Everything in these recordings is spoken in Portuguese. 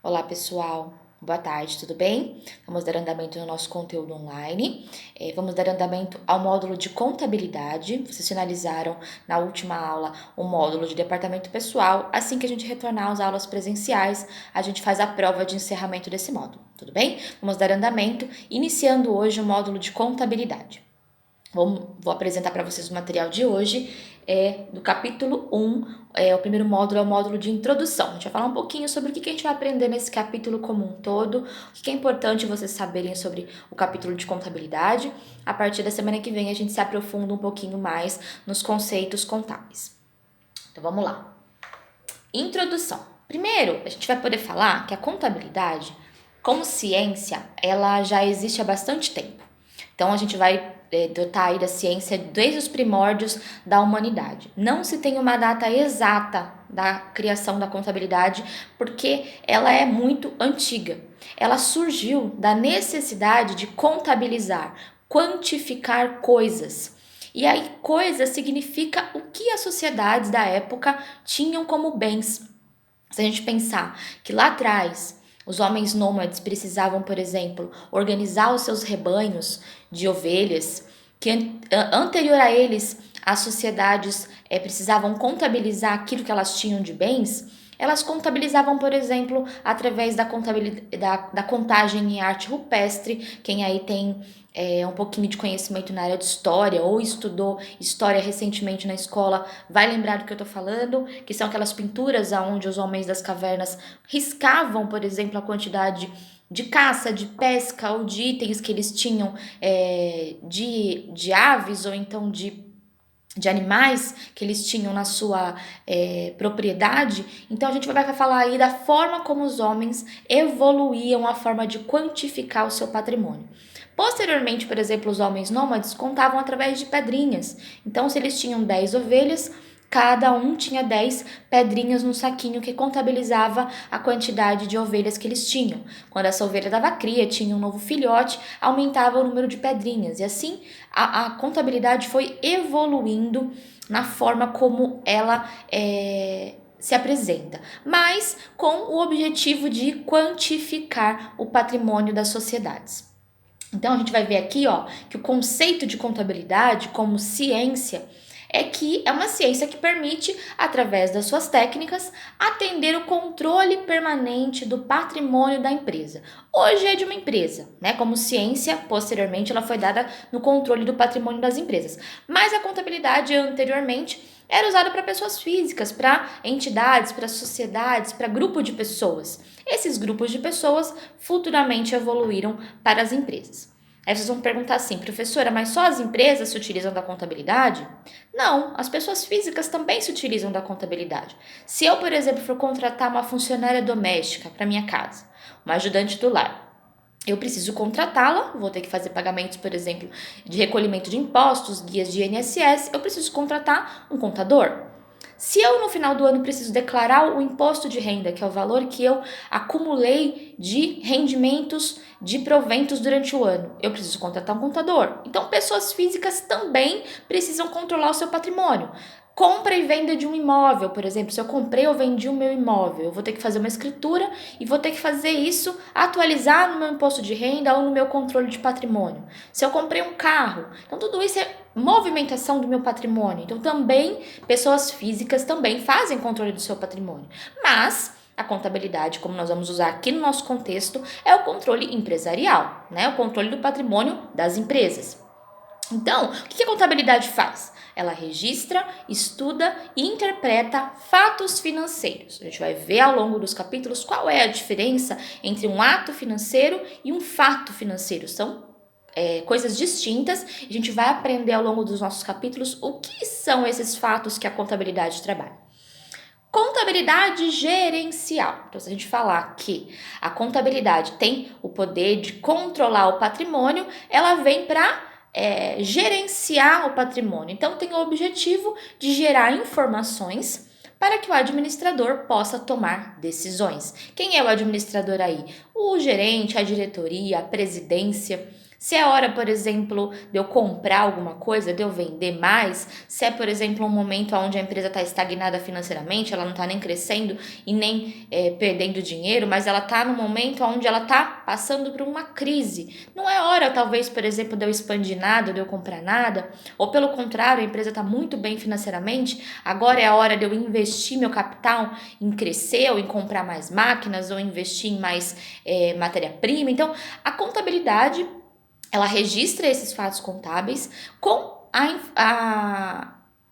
Olá, pessoal. Boa tarde, tudo bem? Vamos dar andamento no nosso conteúdo online. Vamos dar andamento ao módulo de contabilidade. Vocês finalizaram na última aula o módulo de departamento pessoal. Assim que a gente retornar às aulas presenciais, a gente faz a prova de encerramento desse módulo, tudo bem? Vamos dar andamento, iniciando hoje o módulo de contabilidade. Vou apresentar para vocês o material de hoje, do capítulo 1, o primeiro módulo é o módulo de introdução. A gente vai falar um pouquinho sobre o que a gente vai aprender nesse capítulo como um todo, o que é importante vocês saberem sobre o capítulo de contabilidade. A partir da semana que vem a gente se aprofunda um pouquinho mais nos conceitos contábeis. Então vamos lá. Introdução. Primeiro, a gente vai poder falar que a contabilidade, como ciência, ela já existe há bastante tempo. Então a gente vai dotar aí da ciência desde os primórdios da humanidade. Não se tem uma data exata da criação da contabilidade, porque ela é muito antiga. Ela surgiu da necessidade de contabilizar, quantificar coisas. E aí, coisa significa o que as sociedades da época tinham como bens. Se a gente pensar que lá atrás os homens nômades precisavam, por exemplo, organizar os seus rebanhos de ovelhas, que anterior a eles as sociedades precisavam contabilizar aquilo que elas tinham de bens, elas contabilizavam, por exemplo, através da contagem em arte rupestre. Quem aí tem um pouquinho de conhecimento na área de história ou estudou história recentemente na escola, vai lembrar do que eu tô falando, que são aquelas pinturas onde os homens das cavernas riscavam, por exemplo, a quantidade de caça, de pesca ou de itens que eles tinham, de aves ou então de animais que eles tinham na sua propriedade. Então a gente vai falar aí da forma como os homens evoluíam a forma de quantificar o seu patrimônio. Posteriormente, por exemplo, os homens nômades contavam através de pedrinhas. Então, se eles tinham 10 ovelhas, cada um tinha 10 pedrinhas no saquinho que contabilizava a quantidade de ovelhas que eles tinham. Quando essa ovelha dava cria, tinha um novo filhote, aumentava o número de pedrinhas. E assim, a contabilidade foi evoluindo na forma como ela se apresenta, mas com o objetivo de quantificar o patrimônio das sociedades. Então a gente vai ver aqui, que o conceito de contabilidade como ciência é que é uma ciência que permite, através das suas técnicas, atender o controle permanente do patrimônio da empresa. Hoje é de uma empresa, né? Como ciência, posteriormente ela foi dada no controle do patrimônio das empresas. Mas a contabilidade anteriormente era usada para pessoas físicas, para entidades, para sociedades, para grupo de pessoas. Esses grupos de pessoas futuramente evoluíram para as empresas. Aí vocês vão perguntar assim, professora, mas só as empresas se utilizam da contabilidade? Não, as pessoas físicas também se utilizam da contabilidade. Se eu, por exemplo, for contratar uma funcionária doméstica para minha casa, uma ajudante do lar, eu preciso contratá-la, vou ter que fazer pagamentos, por exemplo, de recolhimento de impostos, guias de INSS, eu preciso contratar um contador. Se eu no final do ano preciso declarar o imposto de renda, que é o valor que eu acumulei de rendimentos de proventos durante o ano, eu preciso contratar um contador. Então, pessoas físicas também precisam controlar o seu patrimônio. Compra e venda de um imóvel, por exemplo, se eu comprei ou vendi o meu imóvel, eu vou ter que fazer uma escritura e vou ter que fazer isso, atualizar no meu imposto de renda ou no meu controle de patrimônio. Se eu comprei um carro, então tudo isso é movimentação do meu patrimônio. Então também pessoas físicas também fazem controle do seu patrimônio. Mas a contabilidade, como nós vamos usar aqui no nosso contexto, é o controle empresarial, né? O controle do patrimônio das empresas. Então, o que a contabilidade faz? Ela registra, estuda e interpreta fatos financeiros. A gente vai ver ao longo dos capítulos qual é a diferença entre um ato financeiro e um fato financeiro. São coisas distintas. A gente vai aprender ao longo dos nossos capítulos o que são esses fatos que a contabilidade trabalha. Contabilidade gerencial. Então, se a gente falar que a contabilidade tem o poder de controlar o patrimônio, ela vem para gerenciar o patrimônio. Então, tem o objetivo de gerar informações para que o administrador possa tomar decisões. Quem é o administrador aí? O gerente, a diretoria, a presidência. Se é hora, por exemplo, de eu comprar alguma coisa, de eu vender mais, se é, por exemplo, um momento onde a empresa está estagnada financeiramente, ela não está nem crescendo e nem perdendo dinheiro, mas ela está no momento onde ela está passando por uma crise. Não é hora, talvez, por exemplo, de eu expandir nada, de eu comprar nada, ou pelo contrário, a empresa está muito bem financeiramente, agora é a hora de eu investir meu capital em crescer, ou em comprar mais máquinas, ou investir em mais matéria-prima. Então, a contabilidade, ela registra esses fatos contábeis com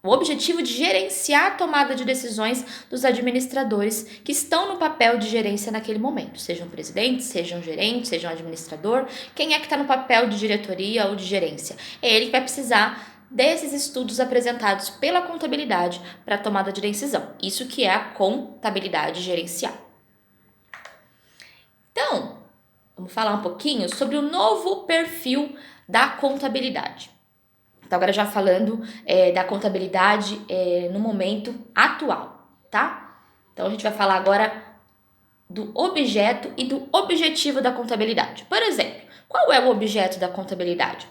o objetivo de gerenciar a tomada de decisões dos administradores que estão no papel de gerência naquele momento, sejam presidentes, sejam gerentes, sejam administrador, quem é que está no papel de diretoria ou de gerência? É ele que vai precisar desses estudos apresentados pela contabilidade para a tomada de decisão. Isso que é a contabilidade gerencial. Então, vamos falar um pouquinho sobre o novo perfil da contabilidade. Então, agora já falando da contabilidade no momento atual, tá? Então, a gente vai falar agora do objeto e do objetivo da contabilidade. Por exemplo, qual é o objeto da contabilidade?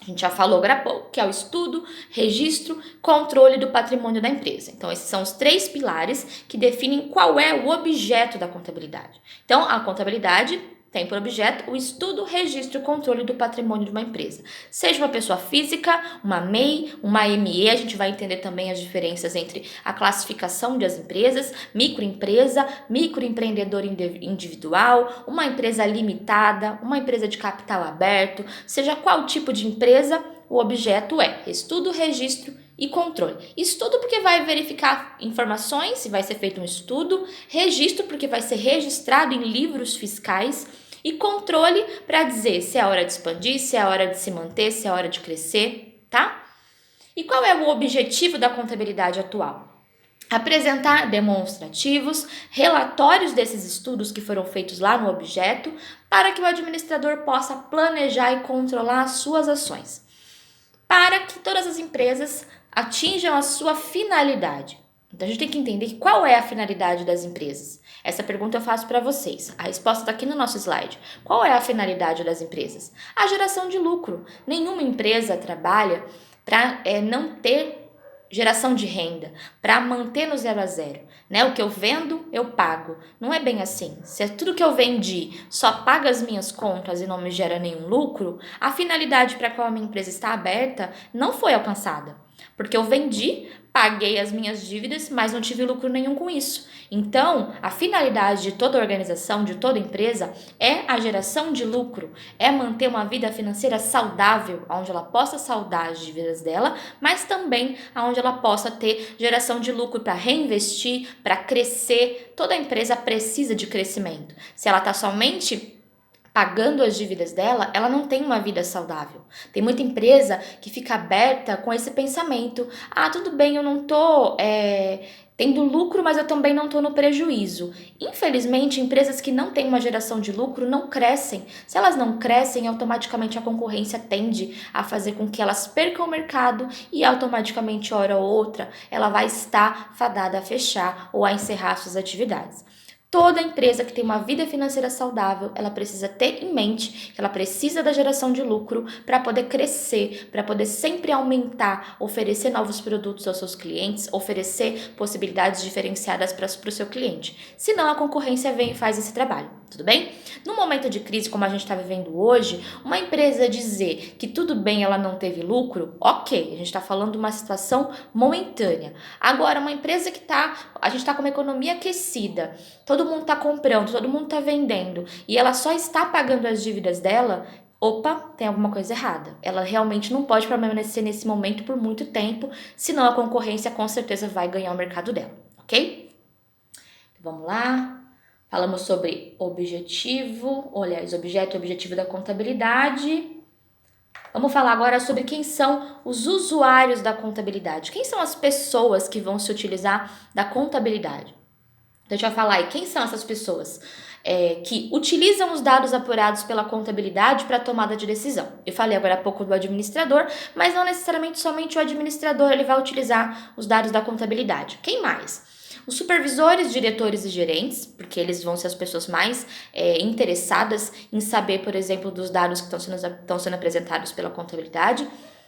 A gente já falou agora há pouco, que é o estudo, registro, controle do patrimônio da empresa. Então, esses são os 3 pilares que definem qual é o objeto da contabilidade. Então, a contabilidade tem por objeto o estudo, registro e controle do patrimônio de uma empresa. Seja uma pessoa física, uma MEI, uma ME, a gente vai entender também as diferenças entre a classificação das empresas, microempresa, microempreendedor individual, uma empresa limitada, uma empresa de capital aberto, seja qual tipo de empresa, o objeto é estudo, registro e controle. Estudo porque vai verificar informações, se vai ser feito um estudo, registro porque vai ser registrado em livros fiscais e controle para dizer se é hora de expandir, se é hora de se manter, se é hora de crescer, tá? E qual é o objetivo da contabilidade atual? Apresentar demonstrativos, relatórios desses estudos que foram feitos lá no objeto, para que o administrador possa planejar e controlar as suas ações, para que todas as empresas atinjam a sua finalidade. Então a gente tem que entender qual é a finalidade das empresas. Essa pergunta eu faço para vocês. A resposta está aqui no nosso slide. Qual é a finalidade das empresas? A geração de lucro. Nenhuma empresa trabalha para não ter geração de renda, para manter no 0 a 0, né? O que eu vendo, eu pago. Não é bem assim. Se é tudo que eu vendi só paga as minhas contas e não me gera nenhum lucro, a finalidade para a qual a minha empresa está aberta não foi alcançada. Porque eu vendi, paguei as minhas dívidas, mas não tive lucro nenhum com isso. Então, a finalidade de toda organização, de toda empresa, é a geração de lucro, é manter uma vida financeira saudável, onde ela possa saldar as dívidas dela, mas também onde ela possa ter geração de lucro para reinvestir, para crescer. Toda empresa precisa de crescimento. Se ela está somente pagando as dívidas dela, ela não tem uma vida saudável. Tem muita empresa que fica aberta com esse pensamento. Ah, tudo bem, eu não tô tendo lucro, mas eu também não tô no prejuízo. Infelizmente, empresas que não têm uma geração de lucro não crescem. Se elas não crescem, automaticamente a concorrência tende a fazer com que elas percam o mercado e automaticamente, hora ou outra, ela vai estar fadada a fechar ou a encerrar suas atividades. Toda empresa que tem uma vida financeira saudável, ela precisa ter em mente que ela precisa da geração de lucro para poder crescer, para poder sempre aumentar, oferecer novos produtos aos seus clientes, oferecer possibilidades diferenciadas para o seu cliente. Senão a concorrência vem e faz esse trabalho, tudo bem? No momento de crise como a gente está vivendo hoje, uma empresa dizer que tudo bem ela não teve lucro, ok, a gente está falando de uma situação momentânea. Agora, uma empresa que a gente está com uma economia aquecida, todo mundo está comprando, todo mundo está vendendo e ela só está pagando as dívidas dela, opa, tem alguma coisa errada. Ela realmente não pode permanecer nesse momento por muito tempo, senão a concorrência com certeza vai ganhar o mercado dela, ok? Vamos lá. Falamos sobre objetivo, aliás, objeto e objetivo da contabilidade. Vamos falar agora sobre quem são os usuários da contabilidade. Quem são as pessoas que vão se utilizar da contabilidade? Então, a gente vai falar aí, quem são essas pessoas que utilizam os dados apurados pela contabilidade para a tomada de decisão. Eu falei agora há pouco do administrador, mas não necessariamente somente o administrador ele vai utilizar os dados da contabilidade. Quem mais? Os supervisores, diretores e gerentes, porque eles vão ser as pessoas mais interessadas em saber, por exemplo, dos dados que estão sendo apresentados pela contabilidade,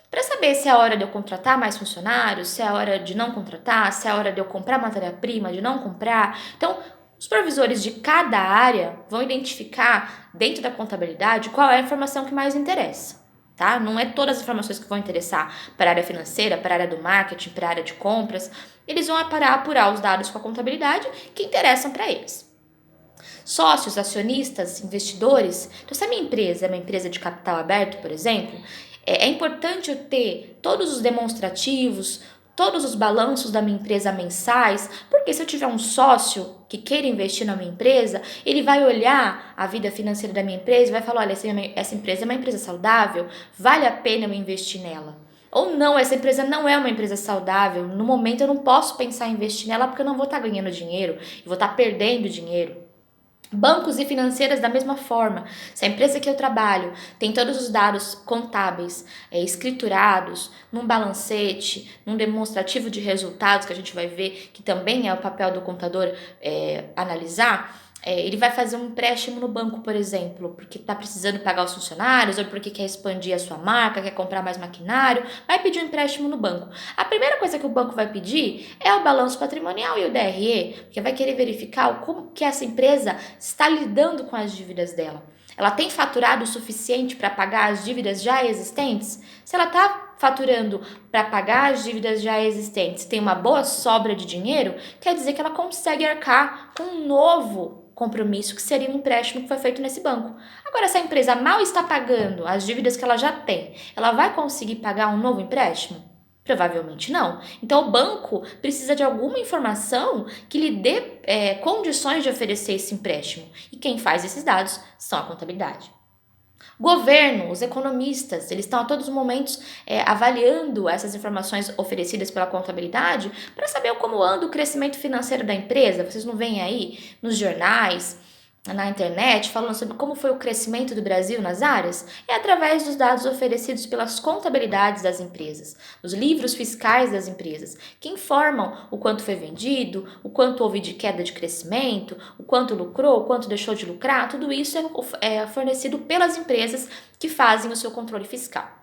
para saber se é a hora de eu contratar mais funcionários, se é a hora de não contratar, se é a hora de eu comprar matéria-prima, de não comprar. Então, os provisores de cada área vão identificar dentro da contabilidade qual é a informação que mais interessa. Tá? Não é todas as informações que vão interessar para a área financeira, para a área do marketing, para a área de compras. Eles vão apurar os dados com a contabilidade que interessam para eles. Sócios, acionistas, investidores. Então, se a minha empresa é uma empresa de capital aberto, por exemplo, é importante eu ter todos os demonstrativos, todos os balanços da minha empresa mensais, porque se eu tiver um sócio que queira investir na minha empresa, ele vai olhar a vida financeira da minha empresa e vai falar, olha, essa empresa é uma empresa saudável, vale a pena eu investir nela. Ou não, essa empresa não é uma empresa saudável, no momento eu não posso pensar em investir nela porque eu não vou estar ganhando dinheiro, eu vou estar perdendo dinheiro. Bancos e financeiras da mesma forma. Se a empresa que eu trabalho tem todos os dados contábeis escriturados num balancete, num demonstrativo de resultados que a gente vai ver que também é o papel do contador analisar, ele vai fazer um empréstimo no banco, por exemplo, porque está precisando pagar os funcionários ou porque quer expandir a sua marca, quer comprar mais maquinário, vai pedir um empréstimo no banco. A primeira coisa que o banco vai pedir é o balanço patrimonial e o DRE, porque vai querer verificar como que essa empresa está lidando com as dívidas dela. Ela tem faturado o suficiente para pagar as dívidas já existentes? Se ela está faturando para pagar as dívidas já existentes, tem uma boa sobra de dinheiro, quer dizer que ela consegue arcar com um novo compromisso que seria um empréstimo que foi feito nesse banco. Agora, se a empresa mal está pagando as dívidas que ela já tem, ela vai conseguir pagar um novo empréstimo? Provavelmente não. Então, o banco precisa de alguma informação que lhe dê condições de oferecer esse empréstimo. E quem faz esses dados são a contabilidade. Governo, os economistas, eles estão a todos os momentos avaliando essas informações oferecidas pela contabilidade para saber como anda o crescimento financeiro da empresa. Vocês não veem aí nos jornais, na internet, falando sobre como foi o crescimento do Brasil nas áreas? É através dos dados oferecidos pelas contabilidades das empresas, os livros fiscais das empresas, que informam o quanto foi vendido, o quanto houve de queda de crescimento, o quanto lucrou, o quanto deixou de lucrar. Tudo isso é fornecido pelas empresas que fazem o seu controle fiscal.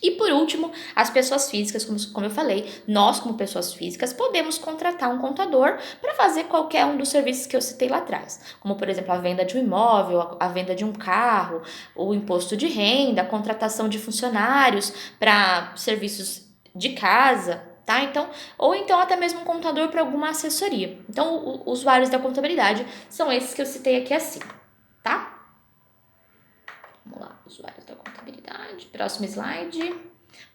E por último, as pessoas físicas, como eu falei, nós como pessoas físicas podemos contratar um contador para fazer qualquer um dos serviços que eu citei lá atrás, como por exemplo a venda de um imóvel, a venda de um carro, o imposto de renda, a contratação de funcionários para serviços de casa, tá? Então, ou então até mesmo um contador para alguma assessoria. Então, os usuários da contabilidade são esses que eu citei aqui acima, tá? Vamos lá, usuários da contabilidade. Próximo slide.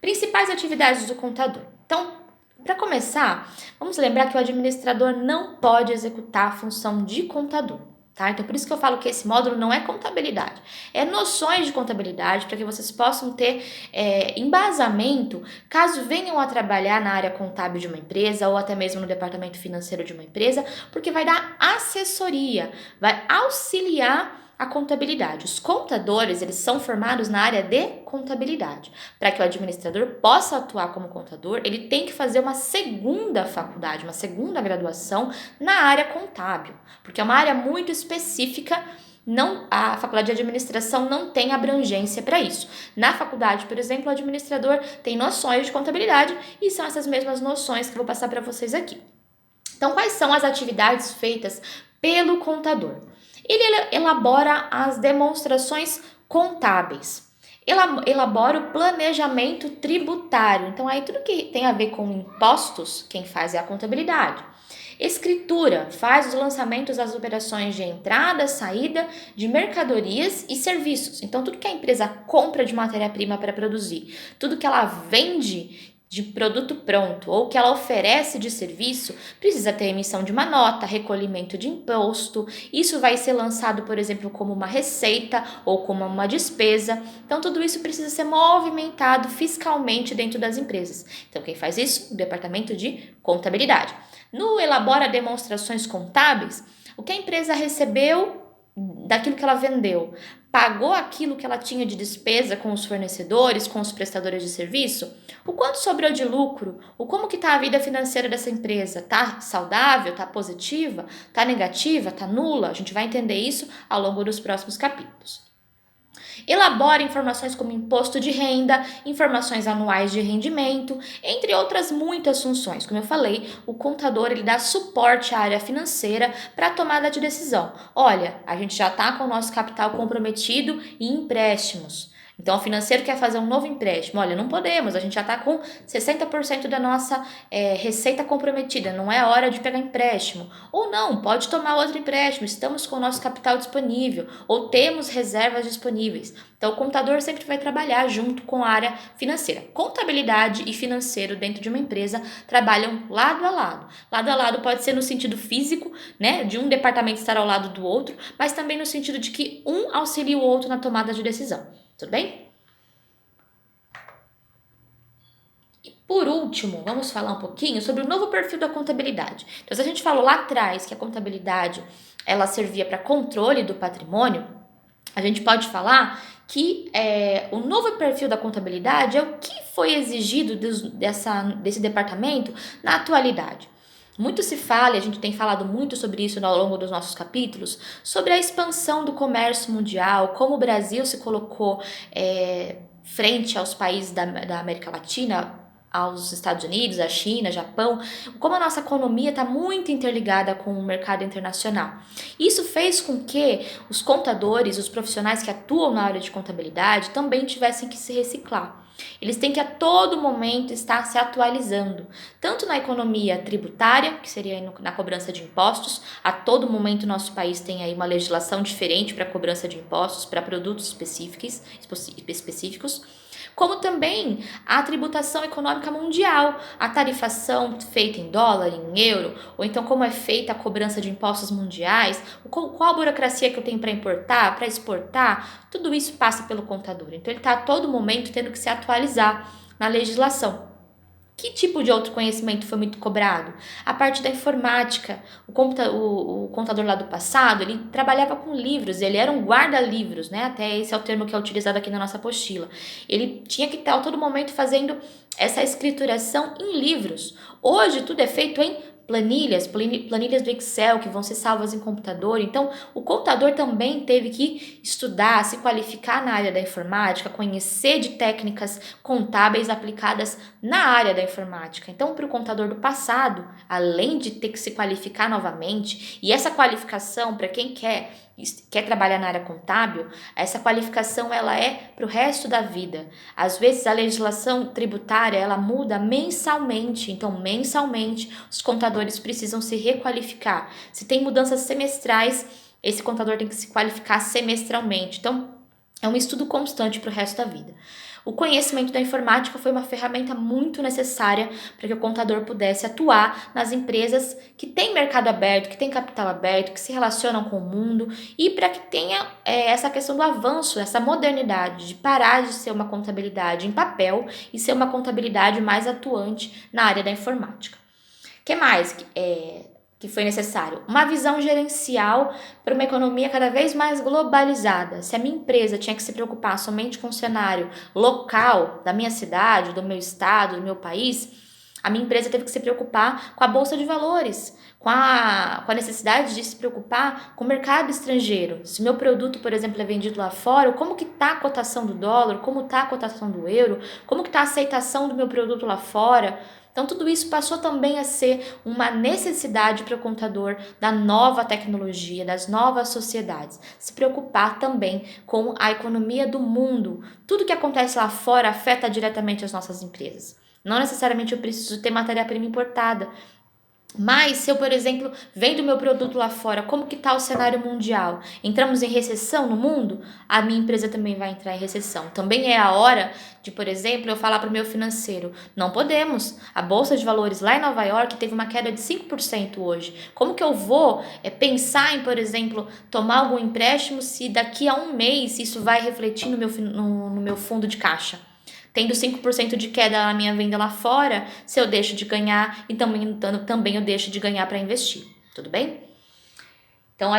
Principais atividades do contador. Então, para começar, vamos lembrar que o administrador não pode executar a função de contador, tá? Então, por isso que eu falo que esse módulo não é contabilidade. É noções de contabilidade para que vocês possam ter embasamento caso venham a trabalhar na área contábil de uma empresa ou até mesmo no departamento financeiro de uma empresa, porque vai dar assessoria, vai auxiliar a contabilidade. Os contadores, eles são formados na área de contabilidade. Para que o administrador possa atuar como contador, ele tem que fazer uma segunda faculdade, uma segunda graduação na área contábil, porque é uma área muito específica. A faculdade de administração não tem abrangência para isso. Na faculdade, por exemplo, o administrador tem noções de contabilidade e são essas mesmas noções que eu vou passar para vocês aqui. Então, quais são as atividades feitas pelo contador? Ele elabora as demonstrações contábeis, elabora o planejamento tributário. Então, aí tudo que tem a ver com impostos, quem faz é a contabilidade. Escritura, faz os lançamentos das operações de entrada, saída de mercadorias e serviços. Então, tudo que a empresa compra de matéria-prima para produzir, tudo que ela vende de produto pronto ou que ela oferece de serviço, precisa ter emissão de uma nota, recolhimento de imposto. Isso vai ser lançado, por exemplo, como uma receita ou como uma despesa. Então, tudo isso precisa ser movimentado fiscalmente dentro das empresas. Então, quem faz isso? O departamento de contabilidade. No elabora demonstrações contábeis, o que a empresa recebeu daquilo que ela vendeu, pagou aquilo que ela tinha de despesa com os fornecedores, com os prestadores de serviço? O quanto sobrou de lucro? O como que está a vida financeira dessa empresa? Está saudável? Está positiva? Está negativa? Está nula? A gente vai entender isso ao longo dos próximos capítulos. Elabora informações como imposto de renda, informações anuais de rendimento, entre outras muitas funções. Como eu falei, o contador ele dá suporte à área financeira para a tomada de decisão. Olha, a gente já está com o nosso capital comprometido em empréstimos. Então, o financeiro quer fazer um novo empréstimo. Olha, não podemos, a gente já está com 60% da nossa receita comprometida, não é hora de pegar empréstimo. Ou não, pode tomar outro empréstimo, estamos com o nosso capital disponível, ou temos reservas disponíveis. Então, o contador sempre vai trabalhar junto com a área financeira. Contabilidade e financeiro dentro de uma empresa trabalham lado a lado. Lado a lado pode ser no sentido físico, né, de um departamento estar ao lado do outro, mas também no sentido de que um auxilia o outro na tomada de decisão. Tudo bem? E por último, vamos falar um pouquinho sobre o novo perfil da contabilidade. Então, se a gente falou lá atrás que a contabilidade ela servia para controle do patrimônio, a gente pode falar que o novo perfil da contabilidade é o que foi exigido desse departamento na atualidade. Muito se fala, e a gente tem falado muito sobre isso ao longo dos nossos capítulos, sobre a expansão do comércio mundial, como o Brasil se colocou frente aos países da América Latina, aos Estados Unidos, à China, Japão, como a nossa economia está muito interligada com o mercado internacional. Isso fez com que os contadores, os profissionais que atuam na área de contabilidade também tivessem que se reciclar. Eles têm que a todo momento estar se atualizando, tanto na economia tributária, que seria na cobrança de impostos. A todo momento nosso país tem aí uma legislação diferente para a cobrança de impostos para produtos específicos, como também a tributação econômica mundial, a tarifação feita em dólar, em euro, ou então como é feita a cobrança de impostos mundiais, qual a burocracia que eu tenho para importar, para exportar, tudo isso passa pelo contador. Então ele está a todo momento tendo que se atualizar na legislação. Que tipo de outro conhecimento foi muito cobrado? A parte da informática. O contador lá do passado, ele trabalhava com livros, ele era um guarda-livros, né? Até esse é o termo que é utilizado aqui na nossa apostila. Ele tinha que estar a todo momento fazendo essa escrituração em livros. Hoje tudo é feito em planilhas do Excel que vão ser salvas em computador. Então, o contador também teve que estudar, se qualificar na área da informática, conhecer de técnicas contábeis aplicadas na área da informática. Então, para o contador do passado, além de ter que se qualificar novamente, e essa qualificação, para quem quer trabalhar na área contábil, essa qualificação ela é para o resto da vida. Às vezes a legislação tributária ela muda mensalmente, então mensalmente os contadores precisam se requalificar. Se tem mudanças semestrais, esse contador tem que se qualificar semestralmente. Então é um estudo constante para o resto da vida. O conhecimento da informática foi uma ferramenta muito necessária para que o contador pudesse atuar nas empresas que têm mercado aberto, que têm capital aberto, que se relacionam com o mundo e para que tenha essa questão do avanço, essa modernidade, de parar de ser uma contabilidade em papel e ser uma contabilidade mais atuante na área da informática. O que mais que foi necessário? Uma visão gerencial para uma economia cada vez mais globalizada. Se a minha empresa tinha que se preocupar somente com o cenário local da minha cidade, do meu estado, do meu país, a minha empresa teve que se preocupar com a bolsa de valores, com a necessidade de se preocupar com o mercado estrangeiro. Se meu produto, por exemplo, é vendido lá fora, como que está a cotação do dólar, como está a cotação do euro, como que está a aceitação do meu produto lá fora. Então, tudo isso passou também a ser uma necessidade para o contador da nova tecnologia, das novas sociedades. Se preocupar também com a economia do mundo. Tudo que acontece lá fora afeta diretamente as nossas empresas. Não necessariamente eu preciso ter matéria-prima importada. Mas se eu, por exemplo, vendo meu produto lá fora, como que está o cenário mundial? Entramos em recessão no mundo? A minha empresa também vai entrar em recessão. Também é a hora de, por exemplo, eu falar para o meu financeiro, não podemos. A Bolsa de Valores lá em Nova York teve uma queda de 5% hoje. Como que eu vou pensar em, por exemplo, tomar algum empréstimo se daqui a um mês isso vai refletir no meu fundo de caixa? Tendo 5% de queda na minha venda lá fora, se eu deixo de ganhar e também eu deixo de ganhar para investir, tudo bem? Então,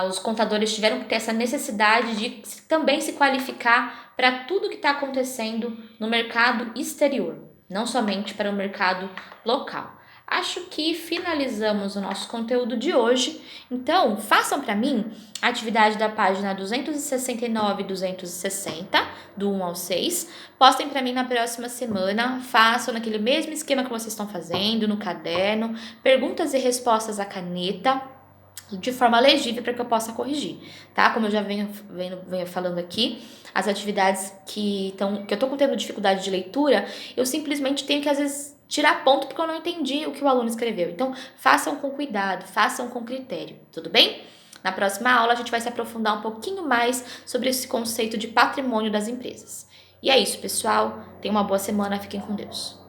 os contadores tiveram que ter essa necessidade de também se qualificar para tudo que está acontecendo no mercado exterior, não somente para o mercado local. Acho que finalizamos o nosso conteúdo de hoje. Então, façam para mim a atividade da página 269 e 260, do 1 ao 6. Postem para mim na próxima semana. Façam naquele mesmo esquema que vocês estão fazendo, no caderno. Perguntas e respostas à caneta, de forma legível para que eu possa corrigir, tá? Como eu já venho falando aqui, as atividades que eu tô tendo dificuldade de leitura, eu simplesmente tenho que às vezes tirar ponto porque eu não entendi o que o aluno escreveu. Então, façam com cuidado, façam com critério, tudo bem? Na próxima aula a gente vai se aprofundar um pouquinho mais sobre esse conceito de patrimônio das empresas. E é isso, pessoal. Tenham uma boa semana, fiquem com Deus.